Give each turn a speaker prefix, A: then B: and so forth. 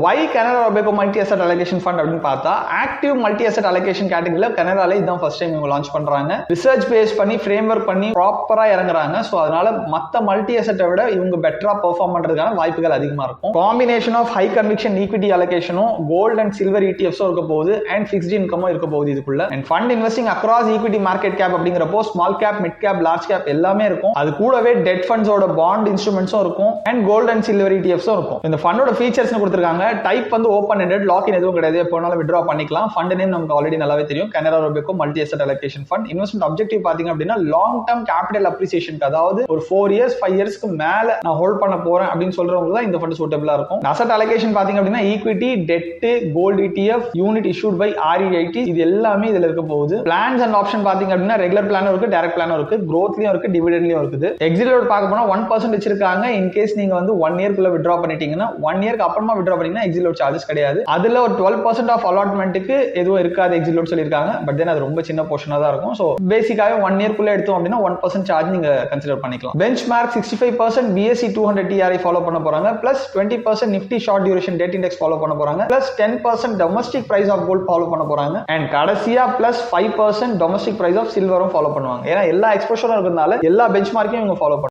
A: வை Canara Robeco multi asset allocation fund அப்படின்னு பார்த்தா active multi asset allocation கேட்டகரியில கனரால இதான் ஃபர்ஸ்ட் டைம் இவங்க லான்ச் பண்றாங்க. ரிசர்ச் பேஸ் பண்ணி ஃப்ரேம் ஒர்க் பண்ணி ப்ராப்பரா இறங்குறாங்க. ஸோ அதனால மத்த மல்டி அசெட்டை விட இவங்க பெட்டரா பெர்ஃபார்ம் பண்றதுக்கான வாய்ப்புகள் அதிகமா இருக்கும். Combination of high conviction equity அலோகேஷனும் கோல்ட் அண்ட் சில்வர் ETFs இருக்க போகுது அண்ட் ஃபிக்ஸ்ட் இன்கமும் இருக்க போகுது இதுக்குள்ள. And fund investing across equity market cap அப்படிங்கிறப்போ small cap, mid cap, large cap எல்லாமே இருக்கும். அது கூடவே டெட் ஃபண்ட்ஸோட பாண்ட் இன்ஸ்ட்ருமெண்ட்ஸும் இருக்கும் and gold and silver ETFs இருக்கும். இந்த ஃபண்டோட ஃபீச்சர்ஸ் கொடுத்திருக்காங்க. டைப் வந்து ஓபன் எண்டட், லாக் இன் எதுவும் கிடையாது. எப்போனாலும் வித்ட்ரா பண்ணிக்கலாம். ஃபண்ட் நேம் நமக்கு ஆல்ரெடி நல்லாவே தெரியும், Canara Robeco multi asset allocation fund. Investment objective பாத்தீங்க அப்படின்னா லாங் டர்ம் கேபிட்டல் அப்ரிசியேஷன், அதாவது ஒரு 4 இயர்ஸ் 5 இயர்ஸ்க்கு மேல நான் ஹோல்ட் பண்ண போறேன் அப்படின்னு சொல்றவங்க தான் இந்த ஃபண்ட் சூட்டபிளா இருக்கும். அசெட் அலோகேஷன் பாத்தீங்க அப்படின்னா equity, debt, gold ETF, unit issued by REIT இது எல்லாமே இதுல இருக்க போகுது. பிளான்ஸ் அண்ட் ஆப்ஷன் பாத்தீங்க அப்படின்னா ரெகுலர் பிளானும் இருக்கு, டைரக்ட் பிளானும் இருக்கு, growthலயும் இருக்கு, டிவிடெண்ட்லயும் இருக்குது. எக்ஸிட் லோட் பார்க்க போனா 1% வச்சிருக்காங்க. இன் கேஸ் நீங்க வந்து 1 இயர்க்குள்ள வித்ட்ரா பண்ணிட்டீங்கன்னா 1 இயர்க்கு அப்புறமா வித்ட்ரா பண்ணீங்கன்னா எக்ஸிட் லோட் சார்ஜஸ் கிடையாது. அதுல ஒரு 12% ஆஃப் அலாட்மெண்ட்டுக்கு எதுவும் இருக்காது எக்ஸிட் லோட் சொல்லியிருக்காங்க. பட் தென் அது ரொம்ப சின்ன போர்ஷனா தான் இருக்கும். ஸோ பேசிக்காக 1 இயர்க்குள்ள எடுத்தோம் அப்படின்னா 1% சார்ஜ் நீங்க கன்சிடர் பண்ணிக்கலாம். Benchmark 65% BSE 200 TRI follow பண்ண போறாங்க. Plus 20% Nifty short duration debt index follow பண்ண போறாங்க. Plus 10% domestic price of gold follow பண்ண போறாங்க. அண்ட் கடைசியா பிளஸ் 5% டொமஸ்டிக் பிரைஸ் ஆஃப் சில்வரும் ஃபாலோ பண்ணுவாங்க. ஏன்னா எல்லா எக்ஸ்போஷரும் இருக்கிறதுனால எல்லா பெஞ்ச் மார்க்கையும் இவங்க ஃபாலோ